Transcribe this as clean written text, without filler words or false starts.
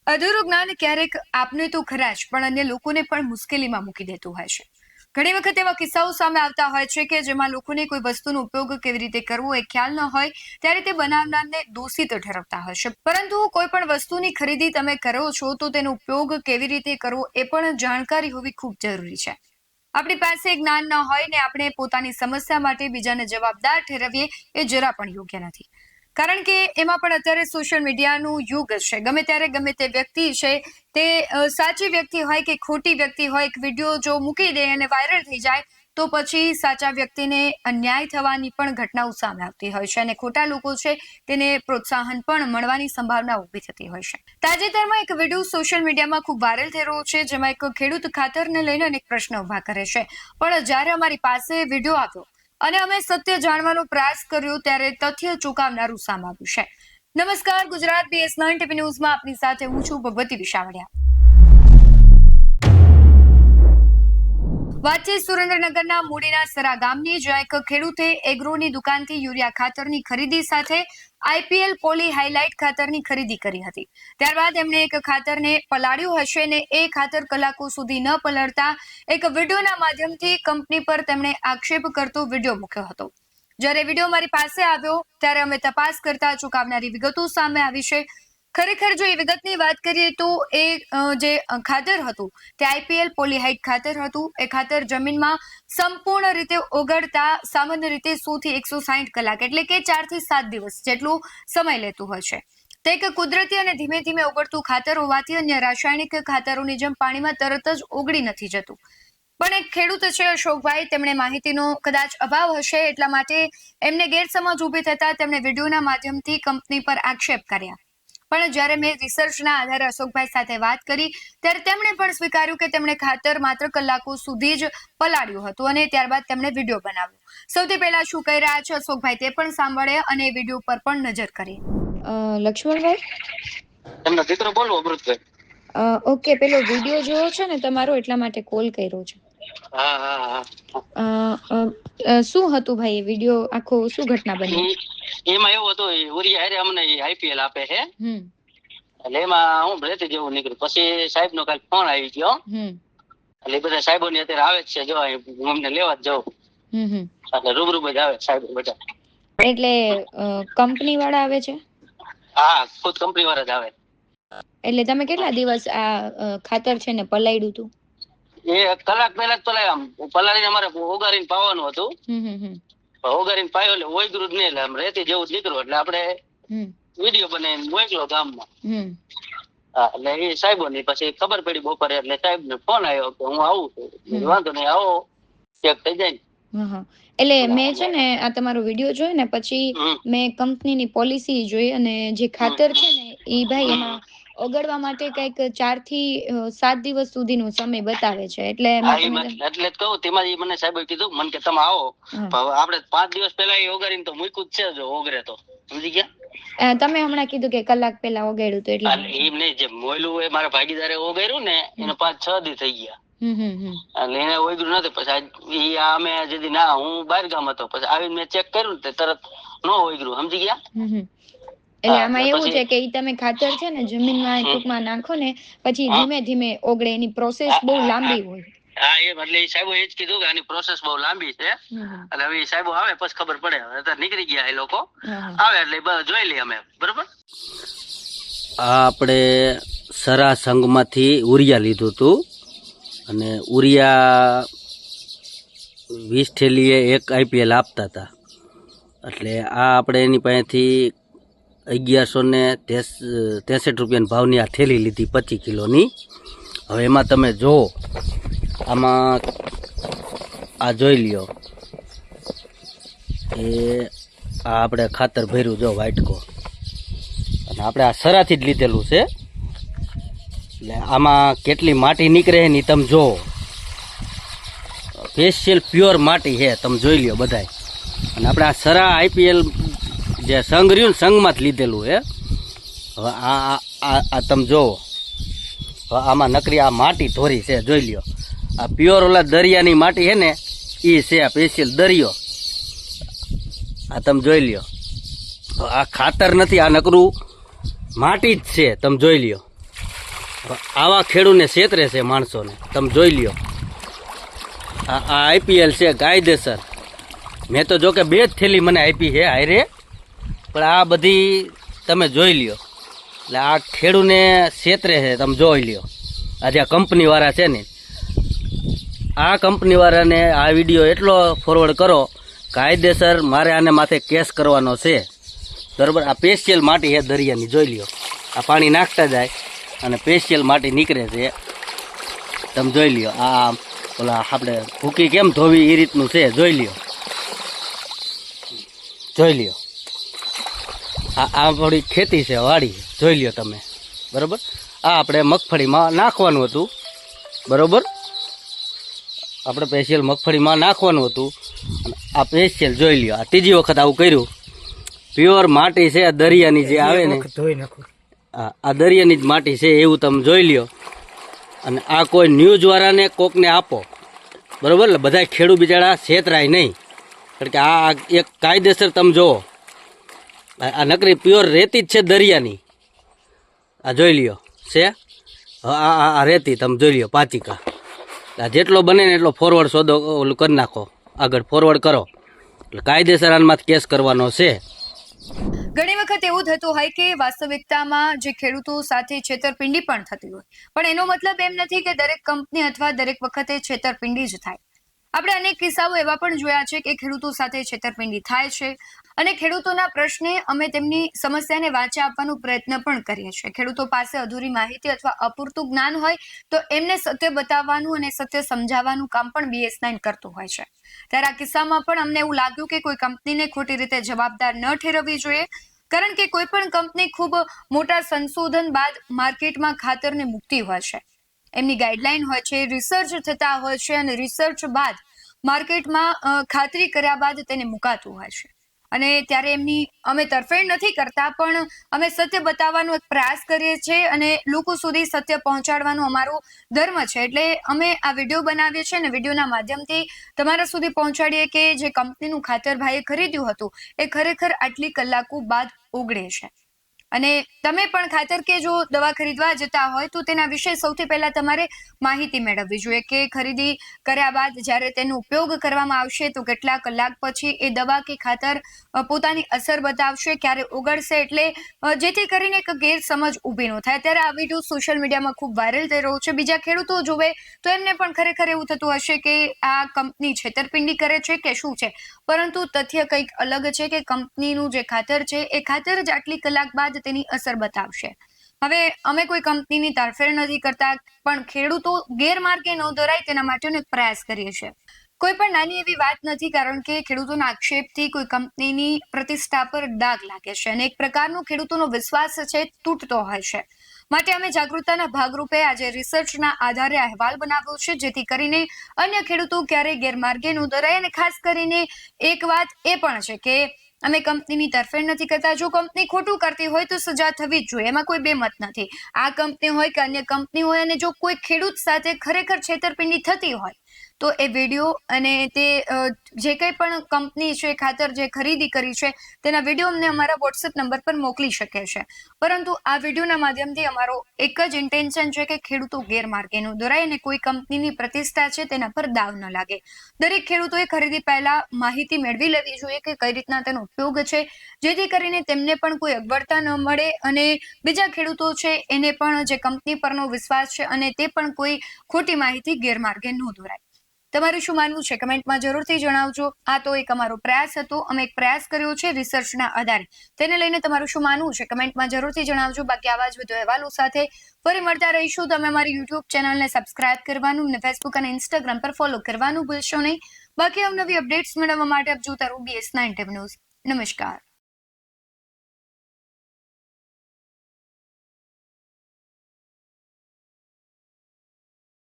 અધૂરું જ્ઞાન ક્યારેક આપને તો ખરા જ પણ અન્ય લોકોને પણ મુશ્કેલીમાં મૂકી દેતું હોય છે. ઘણી વખત એવા કિસ્સાઓ સામે આવતા હોય છે કે જેમાં લોકોને કોઈ વસ્તુનો ઉપયોગ કેવી રીતે કરવો એ ખ્યાલ ન હોય ત્યારે તે બનાવનારને દોષિત ઠેરવતા હોય છે. પરંતુ કોઈ પણ વસ્તુની ખરીદી તમે કરો છો તો તેનો ઉપયોગ કેવી રીતે કરવો એ પણ જાણકારી હોવી ખૂબ જરૂરી છે. આપણી પાસે જ્ઞાન ન હોય ને આપણે પોતાની સમસ્યા માટે બીજાને જવાબદાર ઠેરવીએ એ જરા પણ યોગ્ય નથી. કારણ કે એમાં પણ અત્યારે સોશિયલ મીડિયાનું યુગ છે. ગમે ત્યારે ગમે તે વ્યક્તિ છે તે સાચી વ્યક્તિ હોય કે ખોટી વ્યક્તિ હોય, એક વિડીયો જો મૂકી દે અને વાયરલ થઈ જાય તો પછી સાચા વ્યક્તિને અન્યાય થવાની પણ ઘટનાઓ સામે આવતી હોય છે અને ખોટા લોકો છે તેને પ્રોત્સાહન પણ મળવાની સંભાવના ઊભી થતી હોય છે. તાજેતરમાં એક વિડીયો સોશિયલ મીડિયામાં ખૂબ વાયરલ થઈ રહ્યો છે, જેમાં એક ખેડૂત ખાતરને લઈને અનેક પ્રશ્ન ઉભા કરે છે. પણ જ્યારે અમારી પાસે વિડીયો આવ્યો અને અમે સત્ય જાણવાનો પ્રયાસ કર્યો ત્યારે તથ્ય ચૂકાવનારું સામે આવ્યું છે. નમસ્કાર, ગુજરાત BS9 ટીવી ન્યૂઝમાં આપની સાથે હું છું ભગવતી વિશાવડિયા. વાત છે સુરેન્દ્રનગરના મૂડીના સરા ગામની, જ્યાં એક ખેડૂતે એગ્રોની દુકાનથી યુરિયા ખાતરની ખરીદી સાથે IPL પોલી હાઇલાઇટ ખાતરની ખરીદી કરી હતી. ત્યારબાદ એમણે એક ખાતરને પલાળ્યું હશે ને એ ખાતર કલાકો સુધી ન પલળતા એક વિડીયોના માધ્યમથી કંપની પર તેમણે આક્ષેપ કરતો વિડીયો મૂક્યો હતો. જ્યારે વિડીયો મારી પાસે આવ્યો ત્યારે અમે તપાસ કરતા ચૂકાવનારી વિગતો સામે આવી છે. ખરેખર જો એ વિગતની વાત કરીએ તો એ જે ખાતર હતું તે IPL પોલીહાઇટ ખાતર હતું. એ ખાતર જમીનમાં સંપૂર્ણ રીતે ઓગળતા સામાન્ય રીતે 100 થી 160 કલાક એટલે કે 4 થી 7 દિવસ જેટલું સમય લેતું હોય છે. તે એક કુદરતી અને ધીમે ધીમે ઓગળતું ખાતર હોવાથી અન્ય રાસાયણિક ખાતરોની જેમ પાણીમાં તરત જ ઓગળી નથી જતું. પણ એક ખેડૂત છે અશોકભાઈ, તેમણે માહિતીનો કદાચ અભાવ હશે એટલા માટે એમને ગેરસમજ ઊભી થતા તેમણે વિડીયોના માધ્યમથી કંપની પર આક્ષેપ કર્યા. પણ જ્યારે મેં રિસર્ચના આધારે અશોકભાઈ સાથે વાત કરી ત્યારે તેમણે પણ સ્વીકાર્યું કે તેમણે ખાતર માત્ર કલાકો સુધી જ પલાળ્યું હતું અને ત્યારબાદ તેમણે વિડીયો બનાવ્યો. સૌથી પહેલા શું કહી રહ્યા છે અશોકભાઈ તે પણ સાંભળે અને વિડીયો પર પણ નજર કરીએ. લક્ષ્મણભાઈ, તમને દીકરો બોલો અમૃતભાઈ. ઓકે, પેલો વિડીયો જોયો છે ને તમારો એટલા માટે કોલ કર્યો છે. હા હા હા. શું હતું ભાઈ વિડીયો આખો, શું ઘટના બની? એમાં એવું હતું, ઉરિયા હારે અમને IPL આપે છે એટલે એમાં હું ભરેતી જેવું નીકળ્યું. પછી સાહેબ નો કાલ ફોન આવી ગયો એટલે બધા સાહેબો ની અત્યારે આવે જ છે. જો હું અમને લેવા જ જાઉં એટલે રૂબરૂ જ આવે સાહેબ બધા. એટલે કંપની વાળા આવે છે? હા, ખુદ કંપની વાળા જ આવે. એટલે તમે કેટલા દિવસ આ ખાતર છે ને પલાળ્યું હતું? એ કલાક પહેલા જ પલાળીને અમારે ઓગારીને પાવાનું હતું. ઓગારીને પાયો એટલે ઓગરું જ નહીં, એટલે આમ રેતી જેવું જ નીકળ્યું. એટલે આપણે વિડીયો બનાવીને મોકલો ગામમાં. હા, એટલે એ સાહેબો ની પછી ખબર પડી બપોરે એટલે સાહેબ ને ફોન આવ્યો કે હું આવું છું. વાંધો નહીં, આવો ચેક થઈ જાય. એટલે મેં છે ને આ તમારો વિડીયો જોયો ને પછી મેં કંપનીની પોલિસી જોઈ અને જે ખાતર છે ને એ ભાઈ એમાં ઓગળવા માટે કઈક 4 થી 7 દિવસ સુધીનો સમય બતાવે છે. એટલે એટલે કહું તેમાં મને સાહેબે કીધું મને કે તમે આવો, આપણે 5 દિવસ પહેલા એ ઓગારીને તો મૂક્યું જ છે. જો ઓગરે તો સમજી ગયા. તમે હમણાં કીધું કે કલાક પહેલા ઓગાળ્યું તો એટલે એમ નહીં, જે મોયલું એ મારા ભાગીદારે ઓગાર્યું ને એને 5-6 દી થઈ ગયા. એટલે એને ઓગળ્યું નથી. પછી અમે જેથી ના હું બહાર ગામ હતો પછી આવીને મેં ચેક કર્યું ને તરત ન ઓગળ્યું. સમજી ગયા. એટલે આમાં એવું છે કે ઈ તમે ખાતર છે ને જમીનમાં ટૂંકમાં નાખો ને પછી ધીમે ધીમે ઓગળે, એની પ્રોસેસ બહુ લાંબી હોય. હા, એટલે સાહેબો એ જ કીધું કે આની પ્રોસેસ બહુ લાંબી છે. એટલે હવે સાહેબો આવે પછી ખબર પડે. અત્યારે નીકળી ગયા એ લોકો, આવે એટલે જોઈ લઈએ અમે. બરોબર. આ આપણે સરા સંઘમાંથી ઉરિયા લીધું હતું અને ઉરિયા 20 થેલીએ એક IPL આપતા હતા. એટલે આ આપણે એની પાસેથી 1163 રૂપિયાના ભાવની આ થેલી લીધી 25 કિલોની. હવે એમાં તમે જુઓ, આમાં આ જોઈ લ્યો, એ આ આપણે ખાતર ભર્યું જો વાટકો, અને આપણે આ સરાથી જ લીધેલું છે. એટલે આમાં કેટલી માટી નીકળે છે ને તમે જુઓ, સ્પેશિયલ પ્યોર માટી છે, તમે જોઈ લ્યો બધાય. અને આપણે આ સરા IPL જે સંઘ રહ્યું ને સંઘમાં જ લીધેલું છે. હવે આ તમે જુઓ, આમાં નકરી આ માટી ધોરી છે, જોઈ લ્યો. આ પ્યોર ઓલા દરિયાની માટી છે ને એ છે, આ સ્પેશિયલ દરિયો. આ તમે જોઈ લ્યો, આ ખાતર નથી, આ નકરું માટી જ છે, તમે જોઈ લ્યો. આવા ખેડૂને છેતરે છે માણસોને, તમે જોઈ લ્યો. આ IPL છે કાયદેસર. મેં તો જો કે 2 જ થેલી મને આપી છે હારે, પણ આ બધી તમે જોઈ લ્યો. એટલે આ ખેડૂને છેતરે છે, તમે જોઈ લ્યો. આ જે કંપનીવાળા છે ને, આ કંપનીવાળાને આ વિડીયો એટલો ફોરવર્ડ કરો, કાયદેસર મારે આને માથે કેસ કરવાનો છે, બરાબર. આ સ્પેશિયલ માટી છે દરિયાની, જોઈ લ્યો. આ પાણી નાખતા જાય અને સ્પેશિયલ માટી નીકળે છે, તમે જોઈ લ્યો. આ ઓલા આપણે ભૂકી કેમ ધોવી એ રીતનું છે, જોઈ લ્યો. જોઈ લ્યો. આ આપણી ખેતી છે, વાડી, જોઈ લ્યો તમે, બરાબર. આ આપણે મગફળીમાં નાખવાનું હતું, બરાબર. આપણે સ્પેશિયલ મગફળીમાં નાખવાનું હતું. આ સ્પેશિયલ જોઈ લ્યો. આ ત્રીજી વખત આવું કર્યું. પ્યોર માટી છે દરિયાની જે આવે ને, આ દરિયાની જ માટી છે, એવું તમે જોઈ લ્યો. અને આ કોઈ ન્યૂઝવાળાને કોકને આપો, બરાબર. એટલે બધા ખેડૂત બિચારા છેતરાય નહીં, કારણ કે આ એક કાયદેસર તમે જુઓ. આ નકરી પ્યોર રેતી જ છે દરિયાની, આ જોઈ લ્યો છે. આ રેતી તમે જોઈ લ્યો, પાચિકા. આ જેટલો બને ને એટલો ફોરવર્ડ સોદો ઓલું કરી નાખો, આગળ ફોરવર્ડ કરો, એટલે કાયદેસર આનમાં કેસ કરવાનો છે. ઘણી વખત એવું થતું હોય કે વાસ્તવિકતામાં જે ખેડૂતો સાથે છેતરપિંડી પણ થતી હોય, પણ એનો મતલબ એમ નથી કે દરેક કંપની અથવા દરેક વખતે છેતરપિંડી જ થાય. આપણે અનેક કિસ્સાઓ એવા પણ જોયા છે કે ખેડૂતો સાથે છેતરપિંડી થાય છે, અને ખેડૂતોના પ્રશ્ને અમે તેમની સમસ્યાને વાંચા આપવાનો પ્રયત્ન પણ કરીએ છીએ. ખેડૂતો પાસે અધૂરી માહિતી અથવા અપૂરતું જ્ઞાન હોય તો એમને સત્ય બતાવવાનું અને સત્ય સમજાવવાનું કામ પણ BS9 કરતું હોય છે. ત્યારે આ કિસ્સામાં પણ અમને એવું લાગ્યું કે કોઈ કંપનીને ખોટી રીતે જવાબદાર ન ઠેરવવી જોઈએ, કારણ કે કોઈ પણ કંપની ખૂબ મોટા સંશોધન બાદ માર્કેટમાં ખાતરને મૂકતી હોય છે. એમની ગાઈડલાઈન હોય છે, રિસર્ચ થતા હોય છે, અને રિસર્ચ બાદ માર્કેટમાં ખાતરી કર્યા બાદ તેને મુકાતું હોય છે. અને ત્યારે એમની અમે તરફેણ નથી કરતા, પણ અમે સત્ય બતાવવાનો એક પ્રયાસ કરીએ છીએ અને લોકો સુધી સત્ય પહોંચાડવાનો અમારો ધર્મ છે. એટલે અમે આ વિડીયો બનાવીએ છીએ અને વિડીયોના માધ્યમથી તમારા સુધી પહોંચાડીએ કે જે કંપનીનું ખાતર ભાઈએ ખરીદ્યું હતું એ ખરેખર આટલી કલાકો બાદ ઓગળે છે. અને તમે પણ ખાતર કે જો દવા ખરીદવા જતા હોય તો તેના વિશે સૌથી પહેલા તમારે માહિતી મેળવવી જોઈએ કે ખરીદી કર્યા બાદ જ્યારે તેનો ઉપયોગ કરવામાં આવશે તો કેટલા કલાક પછી એ દવા કે ખાતર પોતાની અસર બતાવશે, ક્યારે ઓગળશે, એટલે જેથી કરીને એક ગેરસમજ ઊભી ન થાય. ત્યારે આ વિડીયો સોશિયલ મીડિયામાં ખૂબ વાયરલ થઈ રહ્યો છે. બીજા ખેડૂતો જોવે તો એમને પણ ખરેખર એવું થતું હશે કે આ કંપની છેતરપિંડી કરે છે કે શું છે, પરંતુ તથ્ય કંઈક અલગ છે કે કંપનીનું જે ખાતર છે એ ખાતર જ આટલી કલાક બાદ તેની અસર બતાવશે. હવે અમે કોઈ કંપનીની તરફેણ નથી કરતા, પણ ખેડૂતો ગેરમાર્ગે ન દોરાય તેના માટેનો એક પ્રયાસ કરીએ છીએ. કોઈ પણ નાની એવી વાત નથી, કારણ કે ખેડૂતોના આક્ષેપથી કોઈ કંપનીની પ્રતિષ્ઠા પર દાગ લાગે છે અને એક પ્રકારનો ખેડૂતોનો વિશ્વાસ છે તૂટતો હોય છે. માટે અમે જાગૃતતાના ભાગરૂપે આજે રિસર્ચના આધારે અહેવાલ બનાવ્યો છે, જેથી કરીને અન્ય ખેડૂતો ક્યારેય ગેરમાર્ગે ન દોરાય. અને ખાસ કરીને એક વાત એ પણ છે કે અમે કંપનીની તરફેણ નથી કરતા. જો કંપની ખોટું કરતી હોય તો સજા થવી જ જોઈએ, એમાં કોઈ બેમત નથી. આ કંપની હોય કે અન્ય કંપની હોય, અને જો કોઈ ખેડૂત સાથે ખરેખર છેતરપિંડી થતી હોય તો એ વિડીયો અને તે જે કંઈ પણ કંપની છે ખાતર જે ખરીદી કરી છે તેના વિડીયો અમને અમારા WhatsApp નંબર પર મોકલી શકે છે. પરંતુ આ વિડીયોના માધ્યમથી અમારો એક જ ઇન્ટેન્શન છે કે ખેડૂતો ગેરમાર્ગે ન દોરાય અને કોઈ કંપનીની પ્રતિષ્ઠા છે તેના પર દાવ ન લાગે. દરેક ખેડૂતોએ ખરીદી પહેલા માહિતી મેળવી લેવી જોઈએ કે કઈ રીતના તેનો ઉપયોગ છે, જેથી કરીને તેમને પણ કોઈ અગવડતા ન મળે અને બીજા ખેડૂતો છે એને પણ જે કંપની પરનો વિશ્વાસ છે અને તે પણ કોઈ ખોટી માહિતી ગેરમાર્ગે ન દોરાય. તમારું શું માનવું છે કમેન્ટમાં જરૂરથી જણાવજો. આ તો એક અમારો પ્રયાસ હતો, અમે એક પ્રયાસ કર્યો છે રિસર્ચના આધારે. તેને લઈને તમારું શું માનવું છે કમેન્ટમાં જરૂરથી જણાવજો. બાકી આવા જ વધુ અહેવાલો સાથે ફરી મળતા રહીશું. તમે અમારી YouTube ચેનલને સબસ્ક્રાઇબ કરવાનું અને Facebook અને Instagram પર ફોલો કરવાનું ભૂલશો નહીં. બાકી અવનવી અપડેટ્સ મેળવવા માટે આપ જોતા રહો BS9 ન્યૂઝ. નમસ્કાર.